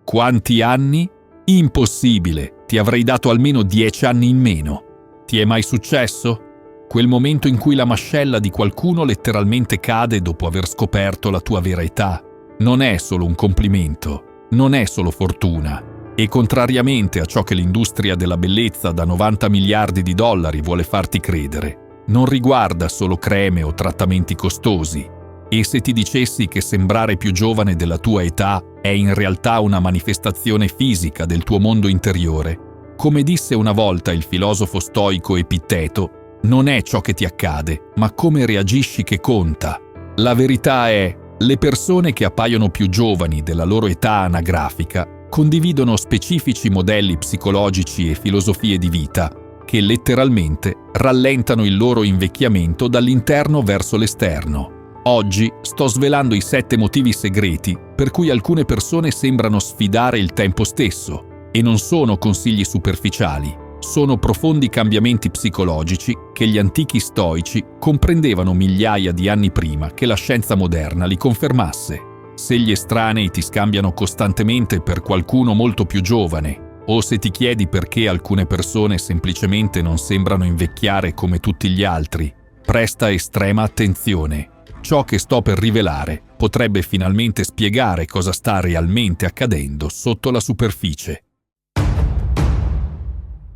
Quanti anni? Impossibile, ti avrei dato almeno 10 anni in meno. Ti è mai successo? Quel momento in cui la mascella di qualcuno letteralmente cade dopo aver scoperto la tua vera età. Non è solo un complimento, non è solo fortuna. E contrariamente a ciò che l'industria della bellezza da 90 miliardi di dollari vuole farti credere, non riguarda solo creme o trattamenti costosi. E se ti dicessi che sembrare più giovane della tua età è in realtà una manifestazione fisica del tuo mondo interiore, come disse una volta il filosofo stoico Epitteto, non è ciò che ti accade, ma come reagisci che conta. La verità è, le persone che appaiono più giovani della loro età anagrafica condividono specifici modelli psicologici e filosofie di vita che letteralmente rallentano il loro invecchiamento dall'interno verso l'esterno. Oggi sto svelando i 7 motivi segreti per cui alcune persone sembrano sfidare il tempo stesso, e non sono consigli superficiali. Sono profondi cambiamenti psicologici che gli antichi stoici comprendevano migliaia di anni prima che la scienza moderna li confermasse. Se gli estranei ti scambiano costantemente per qualcuno molto più giovane, o se ti chiedi perché alcune persone semplicemente non sembrano invecchiare come tutti gli altri, presta estrema attenzione. Ciò che sto per rivelare potrebbe finalmente spiegare cosa sta realmente accadendo sotto la superficie.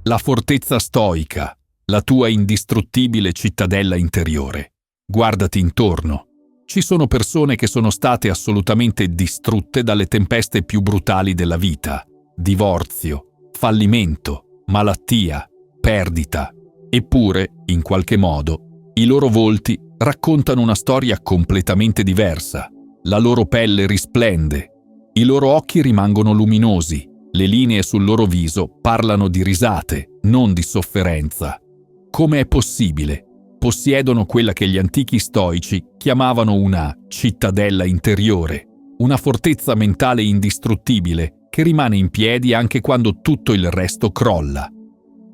La fortezza stoica, la tua indistruttibile cittadella interiore. Guardati intorno. Ci sono persone che sono state assolutamente distrutte dalle tempeste più brutali della vita. Divorzio, fallimento, malattia, perdita. Eppure, in qualche modo, i loro volti raccontano una storia completamente diversa. La loro pelle risplende. I loro occhi rimangono luminosi. Le linee sul loro viso parlano di risate, non di sofferenza. Come è possibile? Possiedono quella che gli antichi stoici chiamavano una cittadella interiore, una fortezza mentale indistruttibile che rimane in piedi anche quando tutto il resto crolla.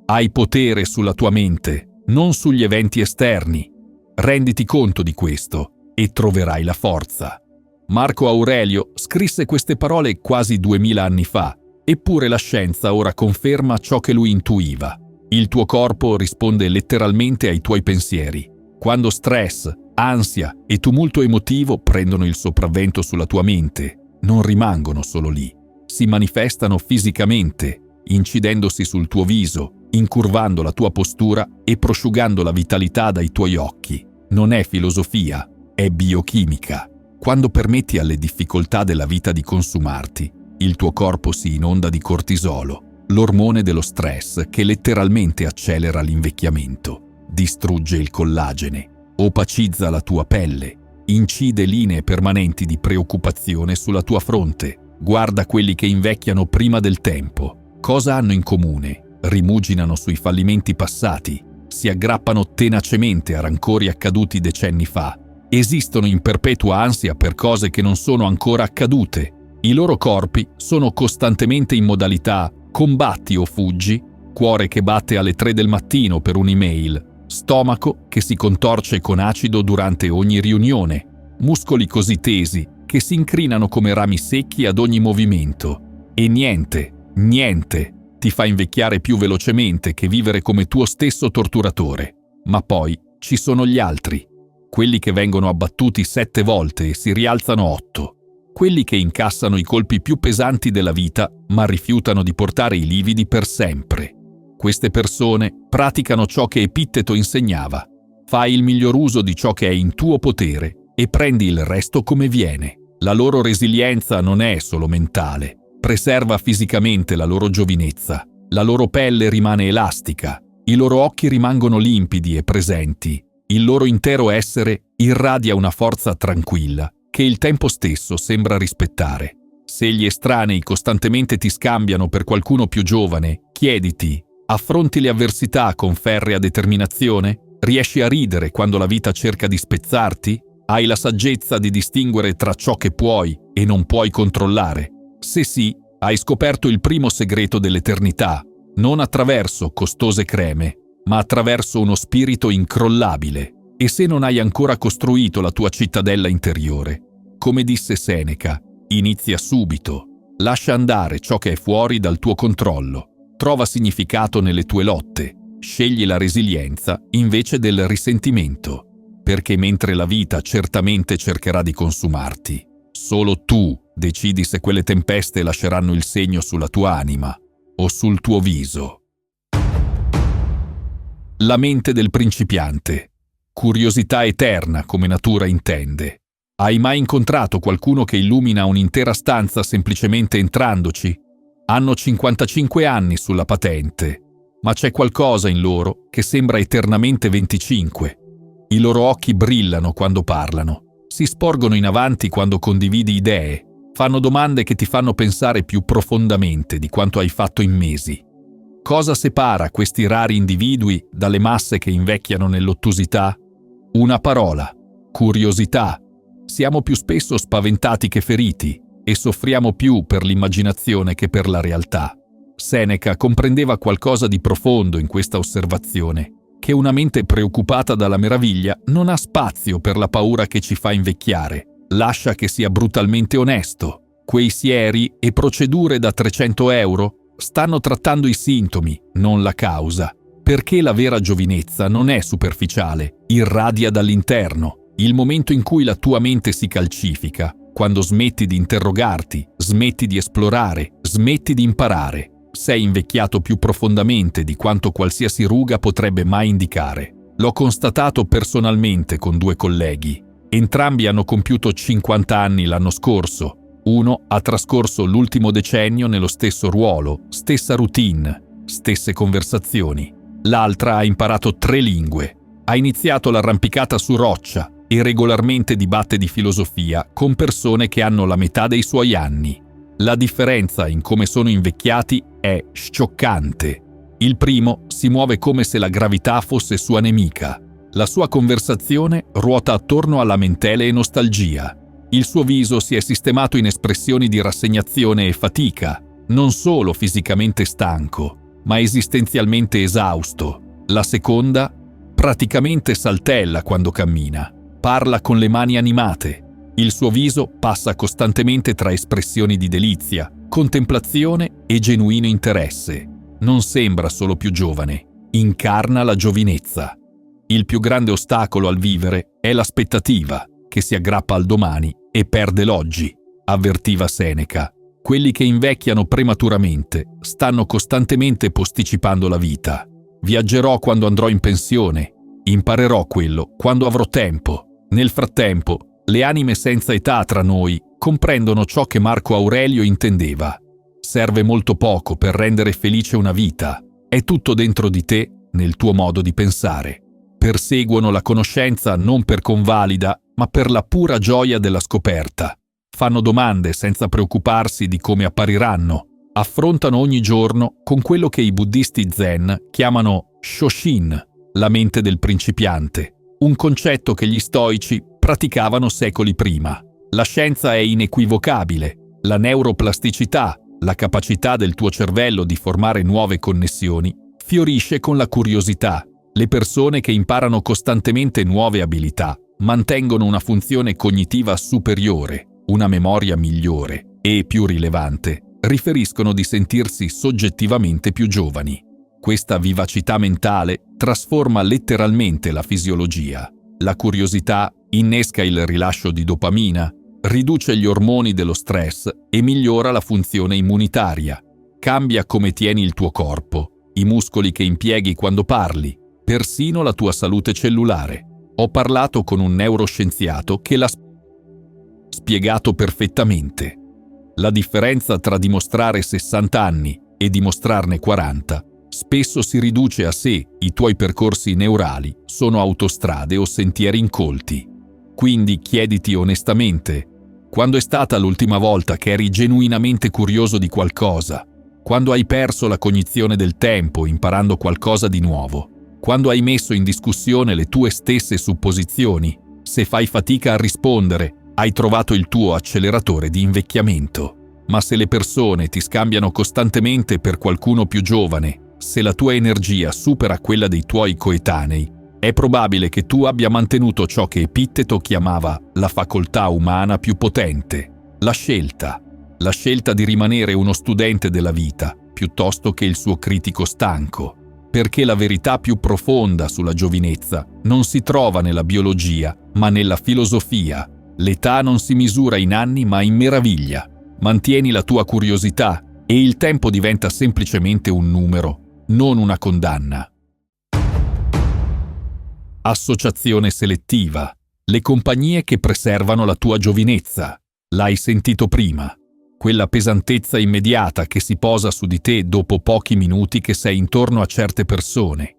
Hai potere sulla tua mente, non sugli eventi esterni. Renditi conto di questo e troverai la forza. Marco Aurelio scrisse queste parole quasi 2000 anni fa. Eppure la scienza ora conferma ciò che lui intuiva. Il tuo corpo risponde letteralmente ai tuoi pensieri. Quando stress, ansia e tumulto emotivo prendono il sopravvento sulla tua mente, non rimangono solo lì. Si manifestano fisicamente, incidendosi sul tuo viso, incurvando la tua postura e prosciugando la vitalità dai tuoi occhi. Non è filosofia, è biochimica. Quando permetti alle difficoltà della vita di consumarti, il tuo corpo si inonda di cortisolo, l'ormone dello stress che letteralmente accelera l'invecchiamento, distrugge il collagene, opacizza la tua pelle, incide linee permanenti di preoccupazione sulla tua fronte. Guarda quelli che invecchiano prima del tempo. Cosa hanno in comune? Rimuginano sui fallimenti passati, si aggrappano tenacemente a rancori accaduti decenni fa, esistono in perpetua ansia per cose che non sono ancora accadute. I loro corpi sono costantemente in modalità combatti o fuggi, cuore che batte alle 3 del mattino per un'email, stomaco che si contorce con acido durante ogni riunione, muscoli così tesi che si incrinano come rami secchi ad ogni movimento. E niente ti fa invecchiare più velocemente che vivere come tuo stesso torturatore. Ma poi ci sono gli altri, quelli che vengono abbattuti 7 volte e si rialzano 8. Quelli che incassano i colpi più pesanti della vita ma rifiutano di portare i lividi per sempre. Queste persone praticano ciò che Epitteto insegnava. Fai il miglior uso di ciò che è in tuo potere e prendi il resto come viene. La loro resilienza non è solo mentale. Preserva fisicamente la loro giovinezza. La loro pelle rimane elastica. I loro occhi rimangono limpidi e presenti. Il loro intero essere irradia una forza tranquilla che il tempo stesso sembra rispettare. Se gli estranei costantemente ti scambiano per qualcuno più giovane, chiediti: affronti le avversità con ferrea determinazione? Riesci a ridere quando la vita cerca di spezzarti? Hai la saggezza di distinguere tra ciò che puoi e non puoi controllare? Se sì, hai scoperto il primo segreto dell'eternità, non attraverso costose creme, ma attraverso uno spirito incrollabile. E se non hai ancora costruito la tua cittadella interiore, come disse Seneca, inizia subito. Lascia andare ciò che è fuori dal tuo controllo. Trova significato nelle tue lotte. Scegli la resilienza invece del risentimento, perché mentre la vita certamente cercherà di consumarti, solo tu decidi se quelle tempeste lasceranno il segno sulla tua anima o sul tuo viso. La mente del principiante. Curiosità eterna come natura intende. Hai mai incontrato qualcuno che illumina un'intera stanza semplicemente entrandoci? Hanno 55 anni sulla patente, ma c'è qualcosa in loro che sembra eternamente 25. I loro occhi brillano quando parlano, si sporgono in avanti quando condividi idee, fanno domande che ti fanno pensare più profondamente di quanto hai fatto in mesi. Cosa separa questi rari individui dalle masse che invecchiano nell'ottusità? Una parola: curiosità. Siamo più spesso spaventati che feriti e soffriamo più per l'immaginazione che per la realtà. Seneca comprendeva qualcosa di profondo in questa osservazione, che una mente preoccupata dalla meraviglia non ha spazio per la paura che ci fa invecchiare. Lascia che sia brutalmente onesto. Quei sieri e procedure da 300 euro stanno trattando i sintomi, non la causa, perché la vera giovinezza non è superficiale, irradia dall'interno. Il momento in cui la tua mente si calcifica, quando smetti di interrogarti, smetti di esplorare, smetti di imparare, sei invecchiato più profondamente di quanto qualsiasi ruga potrebbe mai indicare. L'ho constatato personalmente con 2 colleghi. Entrambi hanno compiuto 50 anni l'anno scorso. Uno ha trascorso l'ultimo decennio nello stesso ruolo, stessa routine, stesse conversazioni. L'altra ha imparato 3 lingue. Ha iniziato l'arrampicata su roccia e regolarmente dibatte di filosofia con persone che hanno la metà dei suoi anni. La differenza in come sono invecchiati è scioccante. Il primo si muove come se la gravità fosse sua nemica. La sua conversazione ruota attorno a lamentele e nostalgia. Il suo viso si è sistemato in espressioni di rassegnazione e fatica, non solo fisicamente stanco, ma esistenzialmente esausto. La seconda praticamente saltella quando cammina. Parla con le mani animate. Il suo viso passa costantemente tra espressioni di delizia, contemplazione e genuino interesse. Non sembra solo più giovane, incarna la giovinezza. Il più grande ostacolo al vivere è l'aspettativa, che si aggrappa al domani e perde l'oggi, avvertiva Seneca. Quelli che invecchiano prematuramente stanno costantemente posticipando la vita. Viaggerò quando andrò in pensione, imparerò quello quando avrò tempo. Nel frattempo, le anime senza età tra noi comprendono ciò che Marco Aurelio intendeva. Serve molto poco per rendere felice una vita. È tutto dentro di te, nel tuo modo di pensare. Perseguono la conoscenza non per convalida, ma per la pura gioia della scoperta. Fanno domande senza preoccuparsi di come appariranno. Affrontano ogni giorno con quello che i buddisti zen chiamano Shoshin, la mente del principiante, un concetto che gli stoici praticavano secoli prima. La scienza è inequivocabile. La neuroplasticità, la capacità del tuo cervello di formare nuove connessioni, fiorisce con la curiosità. Le persone che imparano costantemente nuove abilità mantengono una funzione cognitiva superiore, una memoria migliore e, più rilevante, riferiscono di sentirsi soggettivamente più giovani. Questa vivacità mentale trasforma letteralmente la fisiologia. La curiosità innesca il rilascio di dopamina, riduce gli ormoni dello stress e migliora la funzione immunitaria. Cambia come tieni il tuo corpo, i muscoli che impieghi quando parli, persino la tua salute cellulare. Ho parlato con un neuroscienziato che l'ha spiegato perfettamente. La differenza tra dimostrare 60 anni e dimostrarne 40 spesso si riduce a se i tuoi percorsi neurali sono autostrade o sentieri incolti. Quindi chiediti onestamente: quando è stata l'ultima volta che eri genuinamente curioso di qualcosa? Quando hai perso la cognizione del tempo imparando qualcosa di nuovo? Quando hai messo in discussione le tue stesse supposizioni? Se fai fatica a rispondere, hai trovato il tuo acceleratore di invecchiamento. Ma se le persone ti scambiano costantemente per qualcuno più giovane, se la tua energia supera quella dei tuoi coetanei, è probabile che tu abbia mantenuto ciò che Epitteto chiamava la facoltà umana più potente, la scelta. la scelta di rimanere uno studente della vita piuttosto che il suo critico stanco, perché la verità più profonda sulla giovinezza non si trova nella biologia, ma nella filosofia. L'età non si misura in anni, ma in meraviglia. Mantieni la tua curiosità e il tempo diventa semplicemente un numero, non una condanna. Associazione selettiva. Le compagnie che preservano la tua giovinezza. L'hai sentito prima. Quella pesantezza immediata che si posa su di te dopo pochi minuti che sei intorno a certe persone.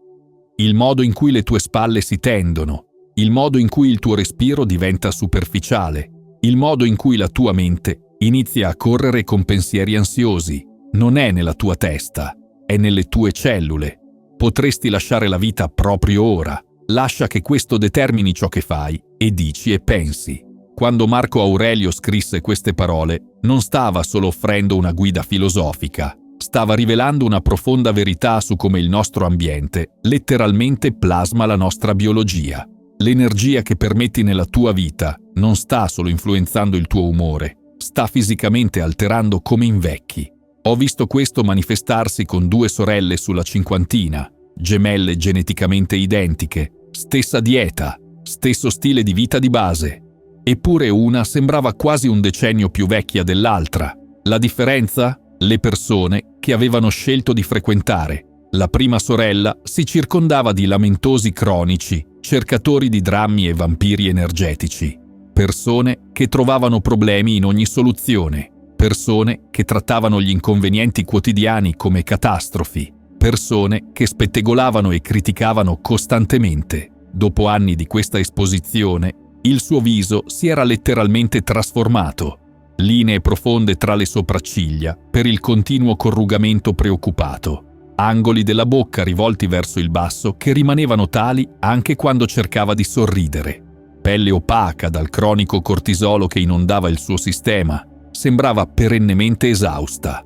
Il modo in cui le tue spalle si tendono, il modo in cui il tuo respiro diventa superficiale, il modo in cui la tua mente inizia a correre con pensieri ansiosi. Non è nella tua testa, è nelle tue cellule. Potresti lasciare la vita proprio ora. Lascia che questo determini ciò che fai e dici e pensi. Quando Marco Aurelio scrisse queste parole, non stava solo offrendo una guida filosofica, stava rivelando una profonda verità su come il nostro ambiente letteralmente plasma la nostra biologia. L'energia che permetti nella tua vita non sta solo influenzando il tuo umore, sta fisicamente alterando come invecchi. Ho visto questo manifestarsi con 2 sorelle sulla cinquantina, gemelle geneticamente identiche, stessa dieta, stesso stile di vita di base. Eppure una sembrava quasi un decennio più vecchia dell'altra. La differenza? Le persone che avevano scelto di frequentare. La prima sorella si circondava di lamentosi cronici, cercatori di drammi e vampiri energetici. Persone che trovavano problemi in ogni soluzione. Persone che trattavano gli inconvenienti quotidiani come catastrofi. Persone che spettegolavano e criticavano costantemente. Dopo anni di questa esposizione, il suo viso si era letteralmente trasformato. Linee profonde tra le sopracciglia per il continuo corrugamento preoccupato. Angoli della bocca rivolti verso il basso che rimanevano tali anche quando cercava di sorridere. Pelle opaca dal cronico cortisolo che inondava il suo sistema. Sembrava perennemente esausta.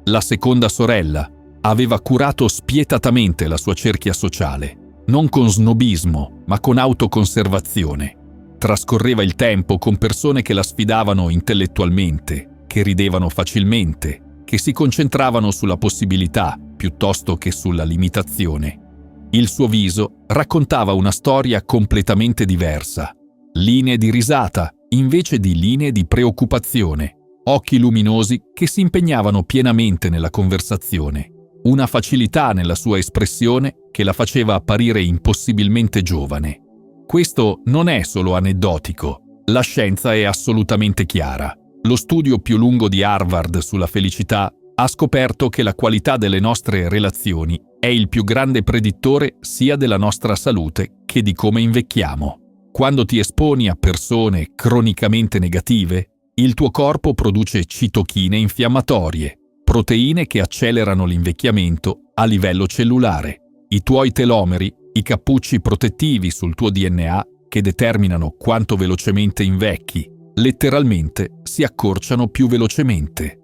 La seconda sorella aveva curato spietatamente la sua cerchia sociale, non con snobismo, ma con autoconservazione. Trascorreva il tempo con persone che la sfidavano intellettualmente, che ridevano facilmente, che si concentravano sulla possibilità piuttosto che sulla limitazione. Il suo viso raccontava una storia completamente diversa. Linee di risata invece di linee di preoccupazione. Occhi luminosi che si impegnavano pienamente nella conversazione. Una facilità nella sua espressione che la faceva apparire impossibilmente giovane. Questo non è solo aneddotico, la scienza è assolutamente chiara. Lo studio più lungo di Harvard sulla felicità ha scoperto che la qualità delle nostre relazioni è il più grande predittore sia della nostra salute che di come invecchiamo. Quando ti esponi a persone cronicamente negative, il tuo corpo produce citochine infiammatorie, proteine che accelerano l'invecchiamento a livello cellulare. I tuoi telomeri, i cappucci protettivi sul tuo DNA che determinano quanto velocemente invecchi, letteralmente si accorciano più velocemente.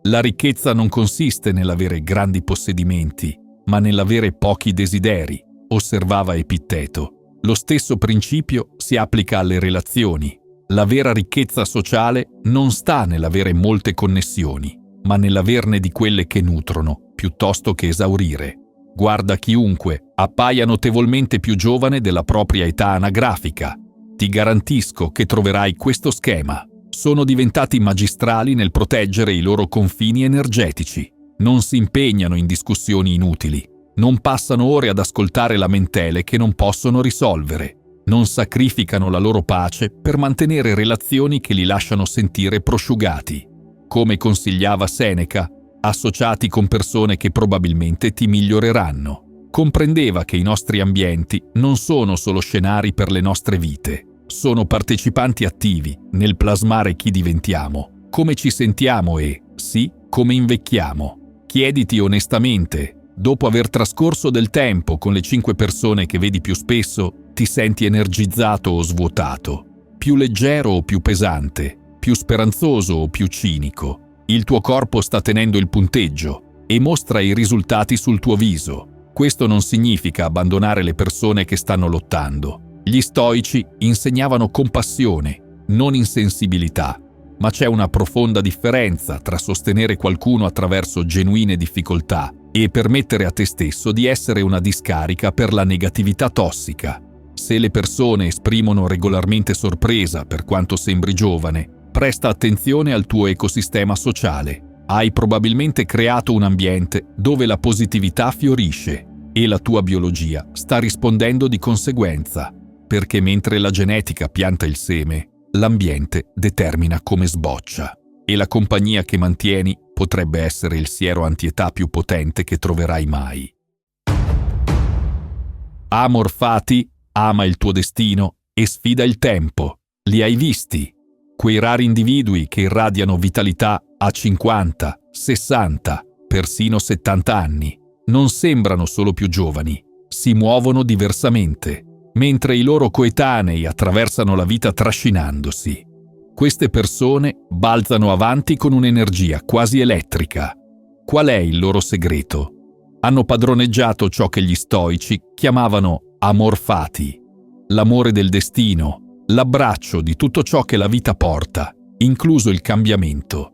La ricchezza non consiste nell'avere grandi possedimenti, ma nell'avere pochi desideri, osservava Epitteto. Lo stesso principio si applica alle relazioni. La vera ricchezza sociale non sta nell'avere molte connessioni, ma nell'averne di quelle che nutrono, piuttosto che esaurire. Guarda chiunque, appaia notevolmente più giovane della propria età anagrafica. Ti garantisco che troverai questo schema. Sono diventati magistrali nel proteggere i loro confini energetici. Non si impegnano in discussioni inutili. Non passano ore ad ascoltare lamentele che non possono risolvere. Non sacrificano la loro pace per mantenere relazioni che li lasciano sentire prosciugati. Come consigliava Seneca, associati con persone che probabilmente ti miglioreranno. Comprendeva che i nostri ambienti non sono solo scenari per le nostre vite, sono partecipanti attivi nel plasmare chi diventiamo, come ci sentiamo e, sì, come invecchiamo. Chiediti onestamente, dopo aver trascorso del tempo con le 5 persone che vedi più spesso, ti senti energizzato o svuotato, più leggero o più pesante, più speranzoso o più cinico. Il tuo corpo sta tenendo il punteggio e mostra i risultati sul tuo viso. Questo non significa abbandonare le persone che stanno lottando. Gli stoici insegnavano compassione, non insensibilità. ma c'è una profonda differenza tra sostenere qualcuno attraverso genuine difficoltà e permettere a te stesso di essere una discarica per la negatività tossica. Se le persone esprimono regolarmente sorpresa per quanto sembri giovane, presta attenzione al tuo ecosistema sociale. Hai probabilmente creato un ambiente dove la positività fiorisce e la tua biologia sta rispondendo di conseguenza, perché mentre la genetica pianta il seme, l'ambiente determina come sboccia. E la compagnia che mantieni potrebbe essere il siero antietà più potente che troverai mai. Amor fati, ama il tuo destino e sfida il tempo. Li hai visti? Quei rari individui che irradiano vitalità a 50, 60, persino 70 anni. Non sembrano solo più giovani, si muovono diversamente, mentre i loro coetanei attraversano la vita trascinandosi. Queste persone balzano avanti con un'energia quasi elettrica. Qual è il loro segreto? Hanno padroneggiato ciò che gli stoici chiamavano amor fati, l'amore del destino, l'abbraccio di tutto ciò che la vita porta, incluso il cambiamento.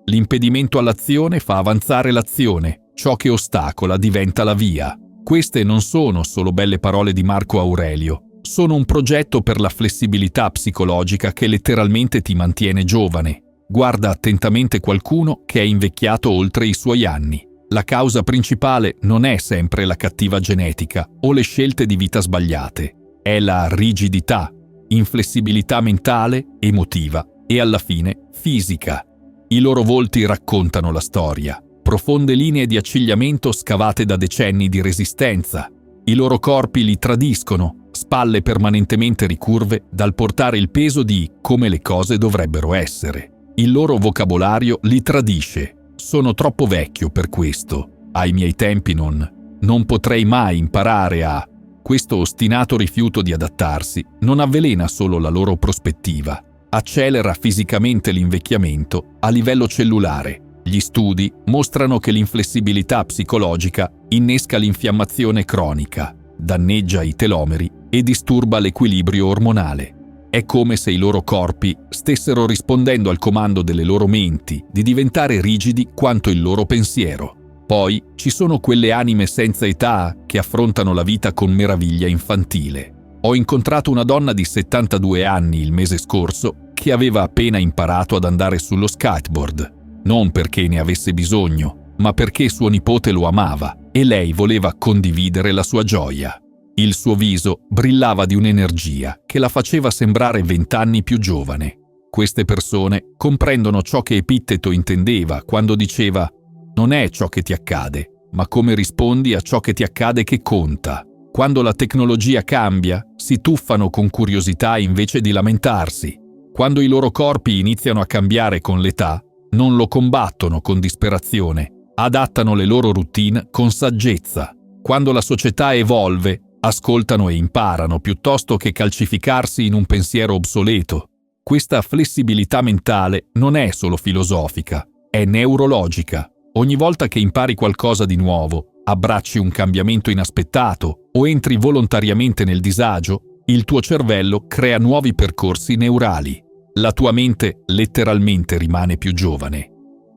L'impedimento all'azione fa avanzare l'azione, ciò che ostacola diventa la via. Queste non sono solo belle parole di Marco Aurelio, sono un progetto per la flessibilità psicologica che letteralmente ti mantiene giovane. Guarda attentamente qualcuno che è invecchiato oltre i suoi anni. La causa principale non è sempre la cattiva genetica o le scelte di vita sbagliate, è la rigidità, inflessibilità mentale, emotiva e alla fine fisica. I loro volti raccontano la storia, profonde linee di accigliamento scavate da decenni di resistenza. I loro corpi li tradiscono, spalle permanentemente ricurve dal portare il peso di come le cose dovrebbero essere. Il loro vocabolario li tradisce. Sono troppo vecchio per questo. Ai miei tempi non potrei mai imparare a... Questo ostinato rifiuto di adattarsi non avvelena solo la loro prospettiva, accelera fisicamente l'invecchiamento a livello cellulare. Gli studi mostrano che l'inflessibilità psicologica innesca l'infiammazione cronica, danneggia i telomeri e disturba l'equilibrio ormonale. È come se i loro corpi stessero rispondendo al comando delle loro menti di diventare rigidi quanto il loro pensiero. Poi ci sono quelle anime senza età che affrontano la vita con meraviglia infantile. Ho incontrato una donna di 72 anni il mese scorso che aveva appena imparato ad andare sullo skateboard. Non perché ne avesse bisogno, ma perché suo nipote lo amava e lei voleva condividere la sua gioia. Il suo viso brillava di un'energia che la faceva sembrare 20 anni più giovane. Queste persone comprendono ciò che Epitteto intendeva quando diceva «Non è ciò che ti accade, ma come rispondi a ciò che ti accade che conta». Quando la tecnologia cambia, si tuffano con curiosità invece di lamentarsi. Quando i loro corpi iniziano a cambiare con l'età, non lo combattono con disperazione, adattano le loro routine con saggezza. Quando la società evolve, ascoltano e imparano piuttosto che calcificarsi in un pensiero obsoleto. Questa flessibilità mentale non è solo filosofica, è neurologica. Ogni volta che impari qualcosa di nuovo, abbracci un cambiamento inaspettato o entri volontariamente nel disagio, il tuo cervello crea nuovi percorsi neurali. La tua mente letteralmente rimane più giovane.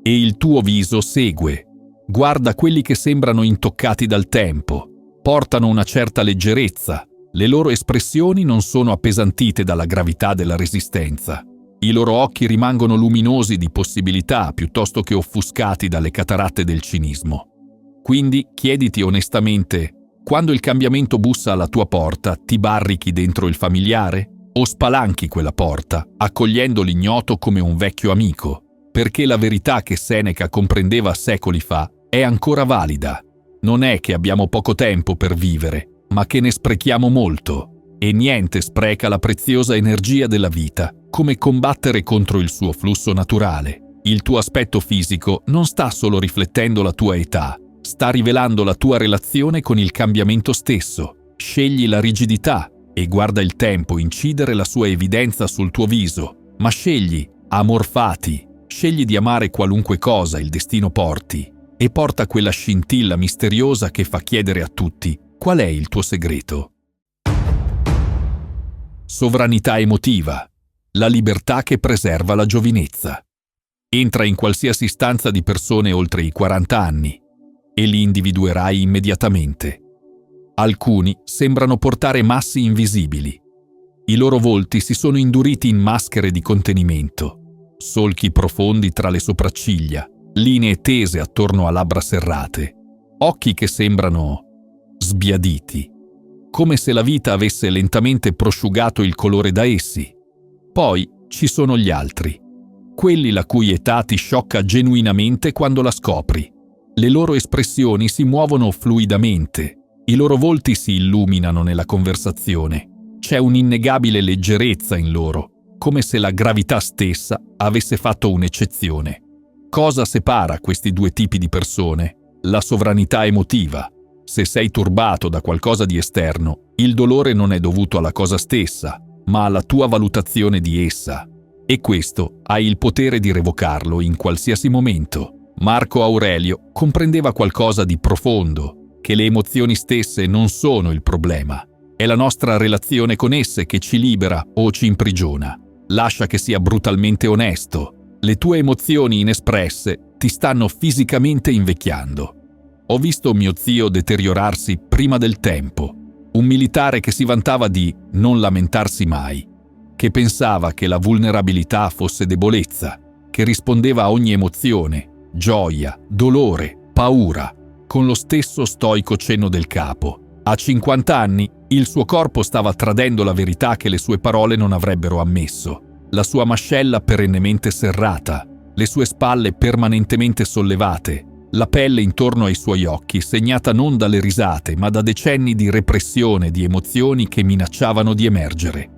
E il tuo viso segue. Guarda quelli che sembrano intoccati dal tempo. Portano una certa leggerezza. Le loro espressioni non sono appesantite dalla gravità della resistenza. I loro occhi rimangono luminosi di possibilità piuttosto che offuscati dalle cataratte del cinismo. Quindi chiediti onestamente, quando il cambiamento bussa alla tua porta, ti barrichi dentro il familiare? O spalanchi quella porta, accogliendo l'ignoto come un vecchio amico? Perché la verità che Seneca comprendeva secoli fa è ancora valida. Non è che abbiamo poco tempo per vivere, ma che ne sprechiamo molto. E niente spreca la preziosa energia della vita, come combattere contro il suo flusso naturale. Il tuo aspetto fisico non sta solo riflettendo la tua età, sta rivelando la tua relazione con il cambiamento stesso. Scegli la rigidità e guarda il tempo incidere la sua evidenza sul tuo viso, ma scegli amor fati, scegli di amare qualunque cosa il destino porti e porta quella scintilla misteriosa che fa chiedere a tutti qual è il tuo segreto. Sovranità emotiva. la libertà che preserva la giovinezza. Entra in qualsiasi stanza di persone oltre i 40 anni e li individuerai immediatamente. Alcuni sembrano portare massi invisibili. I loro volti si sono induriti in maschere di contenimento, solchi profondi tra le sopracciglia, linee tese attorno a labbra serrate, occhi che sembrano sbiaditi, come se la vita avesse lentamente prosciugato il colore da essi. Poi ci sono gli altri, quelli la cui età ti sciocca genuinamente quando la scopri. Le loro espressioni si muovono fluidamente, i loro volti si illuminano nella conversazione. C'è un'innegabile leggerezza in loro, come se la gravità stessa avesse fatto un'eccezione. Cosa separa questi due tipi di persone? La sovranità emotiva. Se sei turbato da qualcosa di esterno, il dolore non è dovuto alla cosa stessa, ma alla tua valutazione di essa. E questo hai il potere di revocarlo in qualsiasi momento. Marco Aurelio comprendeva qualcosa di profondo, che le emozioni stesse non sono il problema. È la nostra relazione con esse che ci libera o ci imprigiona. Lascia che sia brutalmente onesto. Le tue emozioni inespresse ti stanno fisicamente invecchiando. Ho visto mio zio deteriorarsi prima del tempo. Un militare che si vantava di non lamentarsi mai, che pensava che la vulnerabilità fosse debolezza, che rispondeva a ogni emozione, gioia, dolore, paura, con lo stesso stoico cenno del capo. A 50 anni il suo corpo stava tradendo la verità che le sue parole non avrebbero ammesso. La sua mascella perennemente serrata, le sue spalle permanentemente sollevate, la pelle intorno ai suoi occhi segnata non dalle risate ma da decenni di repressione di emozioni che minacciavano di emergere.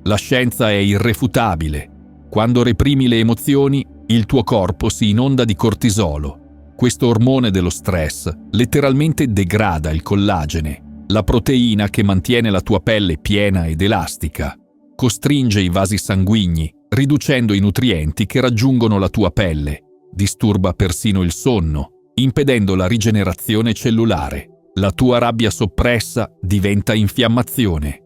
La scienza è irrefutabile. Quando reprimi le emozioni, il tuo corpo si inonda di cortisolo. Questo ormone dello stress letteralmente degrada il collagene, la proteina che mantiene la tua pelle piena ed elastica. Costringe i vasi sanguigni, riducendo i nutrienti che raggiungono la tua pelle. Disturba persino il sonno, impedendo la rigenerazione cellulare. La tua rabbia soppressa diventa infiammazione.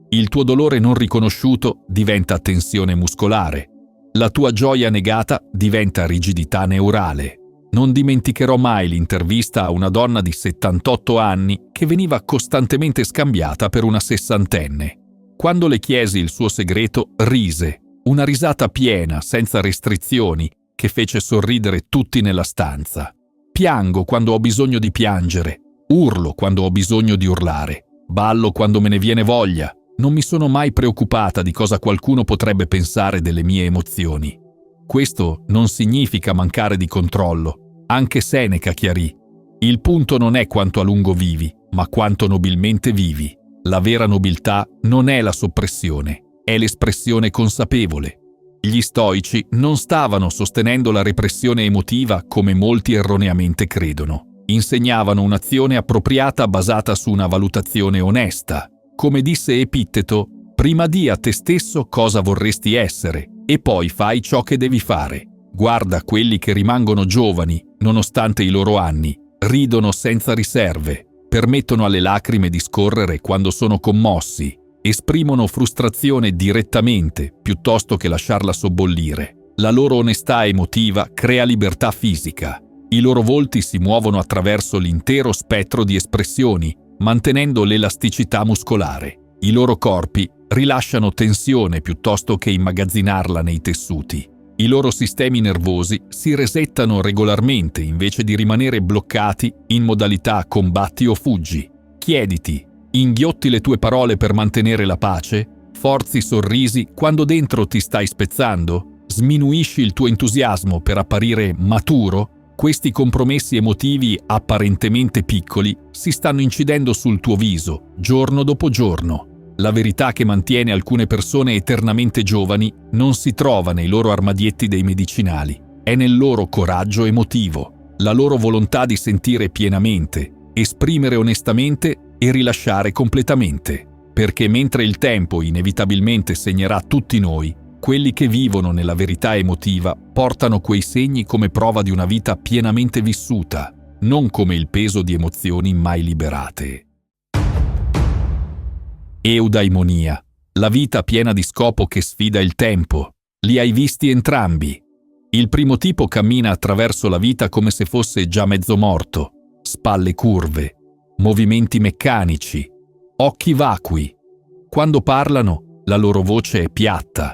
Il tuo dolore non riconosciuto diventa tensione muscolare. La tua gioia negata diventa rigidità neurale. Non dimenticherò mai l'intervista a una donna di 78 anni che veniva costantemente scambiata per una sessantenne. Quando le chiesi il suo segreto, rise, una risata piena, senza restrizioni, che fece sorridere tutti nella stanza. Piango quando ho bisogno di piangere, urlo quando ho bisogno di urlare, ballo quando me ne viene voglia. Non mi sono mai preoccupata di cosa qualcuno potrebbe pensare delle mie emozioni. Questo non significa mancare di controllo. Anche Seneca chiarì: il punto non è quanto a lungo vivi, ma quanto nobilmente vivi. La vera nobiltà non è la soppressione, è l'espressione consapevole. Gli stoici non stavano sostenendo la repressione emotiva come molti erroneamente credono. Insegnavano un'azione appropriata basata su una valutazione onesta. Come disse Epitteto, prima di a te stesso cosa vorresti essere e poi fai ciò che devi fare. Guarda quelli che rimangono giovani, nonostante i loro anni, ridono senza riserve, permettono alle lacrime di scorrere quando sono commossi, esprimono frustrazione direttamente piuttosto che lasciarla sobbollire. La loro onestà emotiva crea libertà fisica. I loro volti si muovono attraverso l'intero spettro di espressioni, mantenendo l'elasticità muscolare. I loro corpi rilasciano tensione piuttosto che immagazzinarla nei tessuti. I loro sistemi nervosi si resettano regolarmente invece di rimanere bloccati in modalità combatti o fuggi. Chiediti: inghiotti le tue parole per mantenere la pace? Forzi sorrisi quando dentro ti stai spezzando? Sminuisci il tuo entusiasmo per apparire maturo? Questi compromessi emotivi apparentemente piccoli si stanno incidendo sul tuo viso, giorno dopo giorno. La verità che mantiene alcune persone eternamente giovani non si trova nei loro armadietti dei medicinali, è nel loro coraggio emotivo, la loro volontà di sentire pienamente, esprimere onestamente e rilasciare completamente. Perché mentre il tempo inevitabilmente segnerà tutti noi, quelli che vivono nella verità emotiva portano quei segni come prova di una vita pienamente vissuta, non come il peso di emozioni mai liberate. Eudaimonia, La vita piena di scopo che sfida il tempo. Li hai visti entrambi. Il primo tipo cammina attraverso la vita come se fosse già mezzo morto. Spalle curve, movimenti meccanici, occhi vacui. Quando parlano, la loro voce è piatta.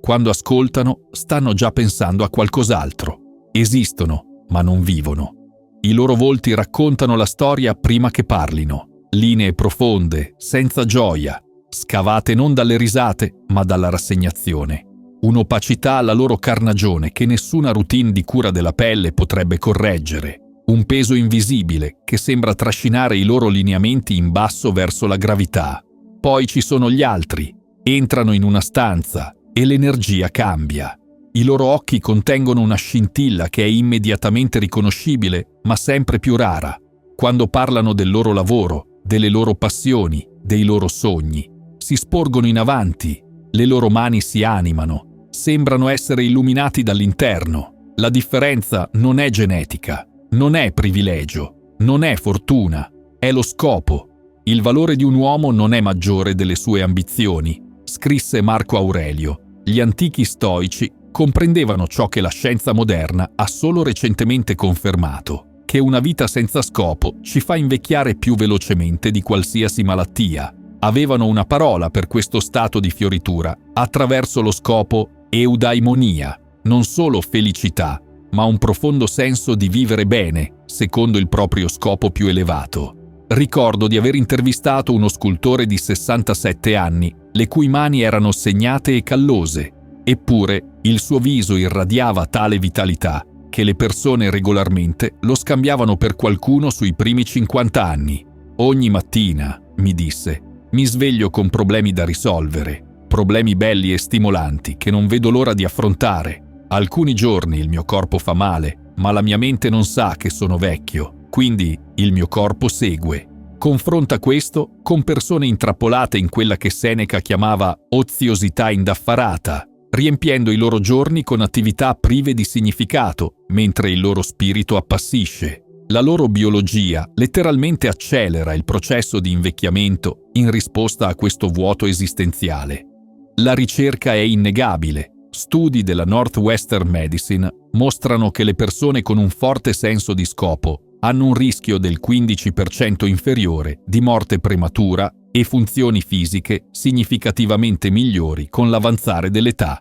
Quando ascoltano, stanno già pensando a qualcos'altro. Esistono, ma non vivono. I loro volti raccontano la storia prima che parlino. Linee profonde, senza gioia, scavate non dalle risate, ma dalla rassegnazione. Un'opacità alla loro carnagione che nessuna routine di cura della pelle potrebbe correggere. Un peso invisibile che sembra trascinare i loro lineamenti in basso verso la gravità. Poi ci sono gli altri. Entrano in una stanza e l'energia cambia. I loro occhi contengono una scintilla che è immediatamente riconoscibile, ma sempre più rara. Quando parlano del loro lavoro, delle loro passioni, dei loro sogni, si sporgono in avanti, le loro mani si animano, sembrano essere illuminati dall'interno. La differenza non è genetica, non è privilegio, non è fortuna, è lo scopo. Il valore di un uomo non è maggiore delle sue ambizioni, scrisse Marco Aurelio. Gli antichi stoici comprendevano ciò che la scienza moderna ha solo recentemente confermato, che una vita senza scopo ci fa invecchiare più velocemente di qualsiasi malattia. Avevano una parola per questo stato di fioritura, attraverso lo scopo eudaimonia, non solo felicità, ma un profondo senso di vivere bene, secondo il proprio scopo più elevato. Ricordo di aver intervistato uno scultore di 67 anni, le cui mani erano segnate e callose, eppure il suo viso irradiava tale vitalità che le persone regolarmente lo scambiavano per qualcuno sui primi 50 anni. Ogni mattina, mi disse, mi sveglio con problemi da risolvere, problemi belli e stimolanti che non vedo l'ora di affrontare. Alcuni giorni il mio corpo fa male, ma la mia mente non sa che sono vecchio, quindi il mio corpo segue. Confronta questo con persone intrappolate in quella che Seneca chiamava oziosità indaffarata, riempiendo i loro giorni con attività prive di significato, mentre il loro spirito appassisce. La loro biologia letteralmente accelera il processo di invecchiamento in risposta a questo vuoto esistenziale. La ricerca è innegabile. Studi della Northwestern Medicine mostrano che le persone con un forte senso di scopo hanno un rischio del 15% inferiore di morte prematura e funzioni fisiche significativamente migliori con l'avanzare dell'età.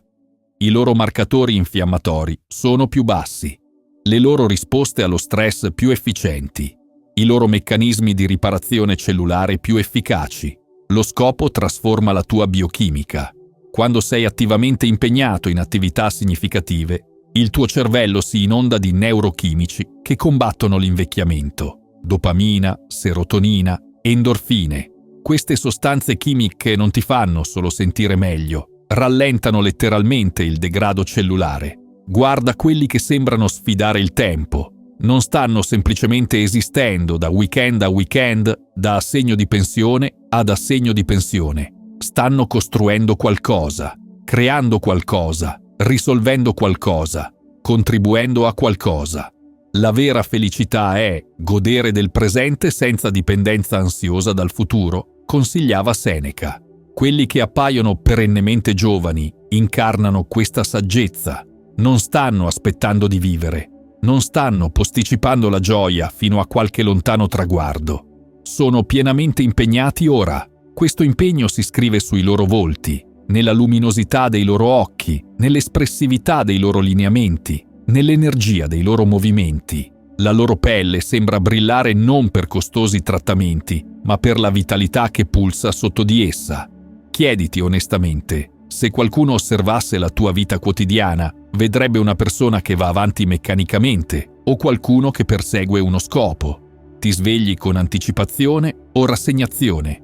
I loro marcatori infiammatori sono più bassi, le loro risposte allo stress più efficienti, i loro meccanismi di riparazione cellulare più efficaci. Lo scopo trasforma la tua biochimica. Quando sei attivamente impegnato in attività significative, il tuo cervello si inonda di neurochimici che combattono l'invecchiamento. Dopamina, serotonina, endorfine. Queste sostanze chimiche non ti fanno solo sentire meglio, rallentano letteralmente il degrado cellulare. Guarda quelli che sembrano sfidare il tempo. Non stanno semplicemente esistendo da weekend a weekend, da assegno di pensione ad assegno di pensione. Stanno costruendo qualcosa, creando qualcosa, risolvendo qualcosa, contribuendo a qualcosa. La vera felicità è godere del presente senza dipendenza ansiosa dal futuro, consigliava Seneca. Quelli che appaiono perennemente giovani incarnano questa saggezza. Non stanno aspettando di vivere, non stanno posticipando la gioia fino a qualche lontano traguardo. Sono pienamente impegnati ora. Questo impegno si scrive sui loro volti, nella luminosità dei loro occhi, nell'espressività dei loro lineamenti, nell'energia dei loro movimenti. La loro pelle sembra brillare non per costosi trattamenti, ma per la vitalità che pulsa sotto di essa. Chiediti onestamente, se qualcuno osservasse la tua vita quotidiana, vedrebbe una persona che va avanti meccanicamente o qualcuno che persegue uno scopo. Ti svegli con anticipazione o rassegnazione?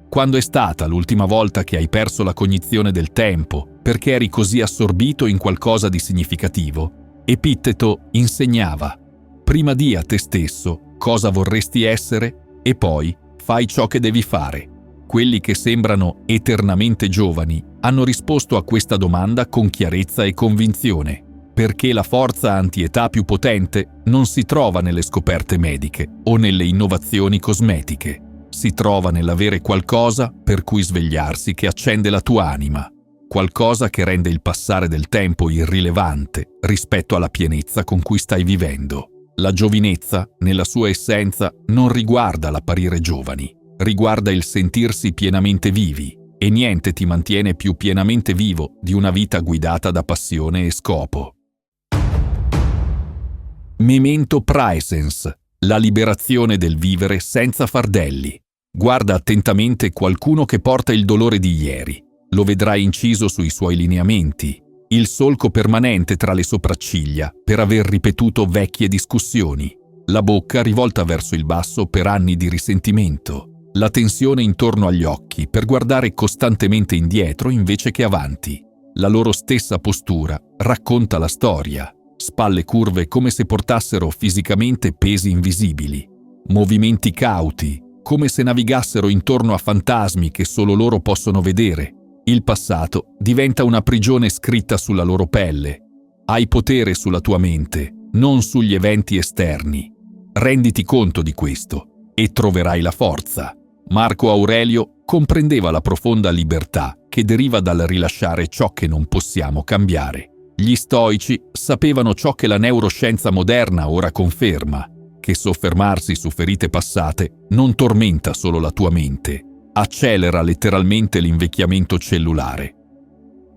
Quando è stata l'ultima volta che hai perso la cognizione del tempo perché eri così assorbito in qualcosa di significativo? Epitteto insegnava: prima di a te stesso cosa vorresti essere e poi fai ciò che devi fare. Quelli che sembrano eternamente giovani hanno risposto a questa domanda con chiarezza e convinzione, perché la forza anti-età più potente non si trova nelle scoperte mediche o nelle innovazioni cosmetiche. si trova nell'avere qualcosa per cui svegliarsi che accende la tua anima, qualcosa che rende il passare del tempo irrilevante rispetto alla pienezza con cui stai vivendo. La giovinezza, nella sua essenza, non riguarda l'apparire giovani, riguarda il sentirsi pienamente vivi, e niente ti mantiene più pienamente vivo di una vita guidata da passione e scopo. Memento praesens, la liberazione del vivere senza fardelli. Guarda attentamente qualcuno che porta il dolore di ieri. Lo vedrai inciso sui suoi lineamenti, il solco permanente tra le sopracciglia per aver ripetuto vecchie discussioni, la bocca rivolta verso il basso per anni di risentimento, la tensione intorno agli occhi per guardare costantemente indietro invece che avanti. La loro stessa postura racconta la storia, spalle curve come se portassero fisicamente pesi invisibili, movimenti cauti, come se navigassero intorno a fantasmi che solo loro possono vedere. Il passato diventa una prigione scritta sulla loro pelle. Hai potere sulla tua mente, non sugli eventi esterni. Renditi conto di questo e troverai la forza. Marco Aurelio comprendeva la profonda libertà che deriva dal rilasciare ciò che non possiamo cambiare. Gli stoici sapevano ciò che la neuroscienza moderna ora conferma, che soffermarsi su ferite passate non tormenta solo la tua mente, accelera letteralmente l'invecchiamento cellulare.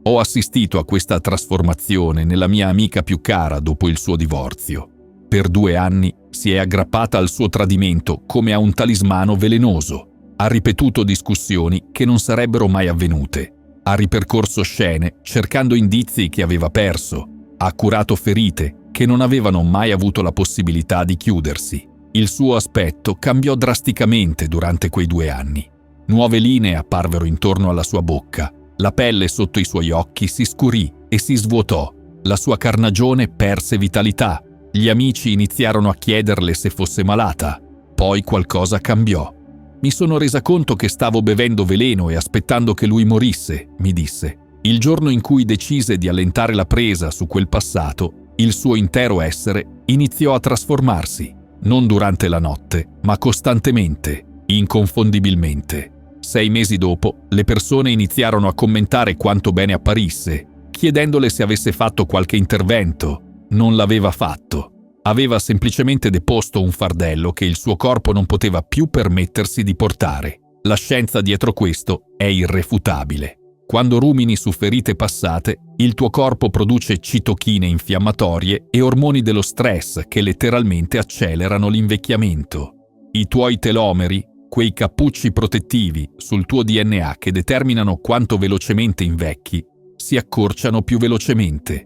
Ho assistito a questa trasformazione nella mia amica più cara dopo il suo divorzio. Per 2 anni si è aggrappata al suo tradimento come a un talismano velenoso. Ha ripetuto discussioni che non sarebbero mai avvenute. Ha ripercorso scene cercando indizi che aveva perso. Ha curato ferite che non avevano mai avuto la possibilità di chiudersi. Il suo aspetto cambiò drasticamente durante quei 2 anni. Nuove linee apparvero intorno alla sua bocca. La pelle sotto i suoi occhi si scurì e si svuotò. La sua carnagione perse vitalità. Gli amici iniziarono a chiederle se fosse malata. Poi qualcosa cambiò. Mi sono resa conto che stavo bevendo veleno e aspettando che lui morisse, mi disse. Il giorno in cui decise di allentare la presa su quel passato, il suo intero essere iniziò a trasformarsi, non durante la notte, ma costantemente, inconfondibilmente. 6 mesi dopo, le persone iniziarono a commentare quanto bene apparisse, chiedendole se avesse fatto qualche intervento. Non l'aveva fatto. Aveva semplicemente deposto un fardello che il suo corpo non poteva più permettersi di portare. La scienza dietro questo è irrefutabile. Quando rumini su ferite passate, il tuo corpo produce citochine infiammatorie e ormoni dello stress che letteralmente accelerano l'invecchiamento. I tuoi telomeri, quei cappucci protettivi sul tuo DNA che determinano quanto velocemente invecchi, si accorciano più velocemente.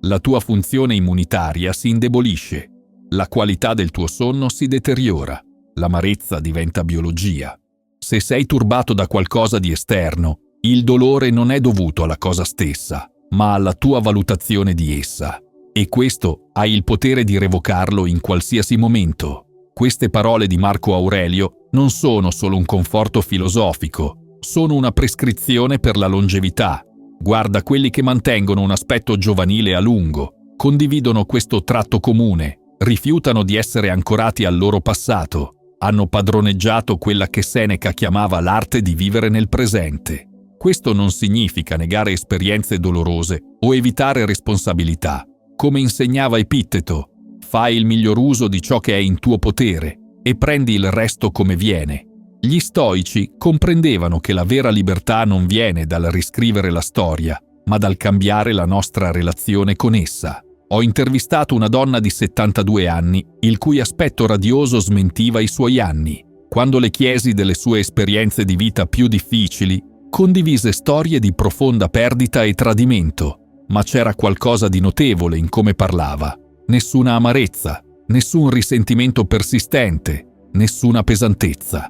La tua funzione immunitaria si indebolisce, la qualità del tuo sonno si deteriora, l'amarezza diventa biologia. Se sei turbato da qualcosa di esterno, il dolore non è dovuto alla cosa stessa, ma alla tua valutazione di essa. E questo hai il potere di revocarlo in qualsiasi momento. Queste parole di Marco Aurelio non sono solo un conforto filosofico, sono una prescrizione per la longevità. Guarda quelli che mantengono un aspetto giovanile a lungo, condividono questo tratto comune, rifiutano di essere ancorati al loro passato, hanno padroneggiato quella che Seneca chiamava l'arte di vivere nel presente. Questo non significa negare esperienze dolorose o evitare responsabilità. Come insegnava Epitteto, fai il miglior uso di ciò che è in tuo potere e prendi il resto come viene. Gli stoici comprendevano che la vera libertà non viene dal riscrivere la storia, ma dal cambiare la nostra relazione con essa. Ho intervistato una donna di 72 anni, il cui aspetto radioso smentiva i suoi anni. Quando le chiesi delle sue esperienze di vita più difficili, condivise storie di profonda perdita e tradimento, ma c'era qualcosa di notevole in come parlava. Nessuna amarezza, nessun risentimento persistente, nessuna pesantezza.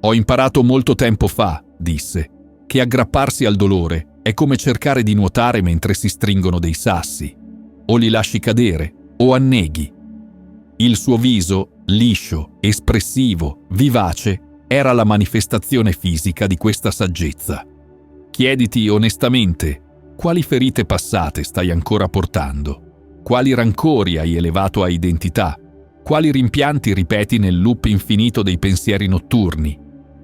Ho imparato molto tempo fa, disse, che aggrapparsi al dolore è come cercare di nuotare mentre si stringono dei sassi. O li lasci cadere, o anneghi. Il suo viso, liscio, espressivo, vivace, era la manifestazione fisica di questa saggezza. Chiediti onestamente, quali ferite passate stai ancora portando? Quali rancori hai elevato a identità? Quali rimpianti ripeti nel loop infinito dei pensieri notturni?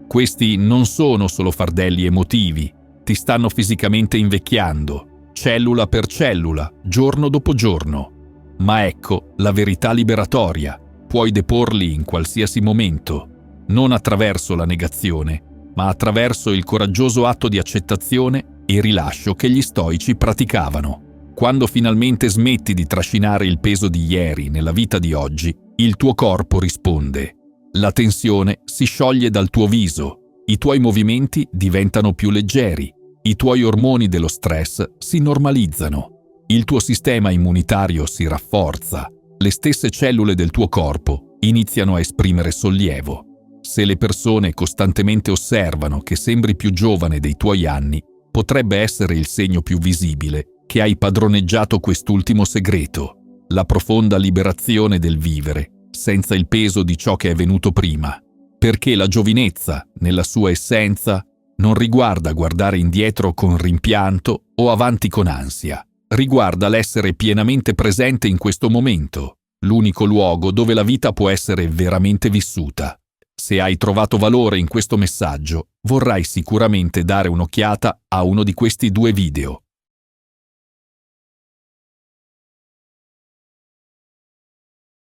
Questi non sono solo fardelli emotivi, ti stanno fisicamente invecchiando, cellula per cellula, giorno dopo giorno. Ma ecco la verità liberatoria, puoi deporli in qualsiasi momento, non attraverso la negazione, ma attraverso il coraggioso atto di accettazione e rilascio che gli stoici praticavano. Quando finalmente smetti di trascinare il peso di ieri nella vita di oggi, il tuo corpo risponde. La tensione si scioglie dal tuo viso, i tuoi movimenti diventano più leggeri, i tuoi ormoni dello stress si normalizzano, il tuo sistema immunitario si rafforza, le stesse cellule del tuo corpo iniziano a esprimere sollievo. Se le persone costantemente osservano che sembri più giovane dei tuoi anni, potrebbe essere il segno più visibile che hai padroneggiato quest'ultimo segreto, la profonda liberazione del vivere, senza il peso di ciò che è venuto prima. Perché la giovinezza, nella sua essenza, non riguarda guardare indietro con rimpianto o avanti con ansia. Riguarda l'essere pienamente presente in questo momento, l'unico luogo dove la vita può essere veramente vissuta. Se hai trovato valore in questo messaggio, vorrai sicuramente dare un'occhiata a uno di questi 2 video.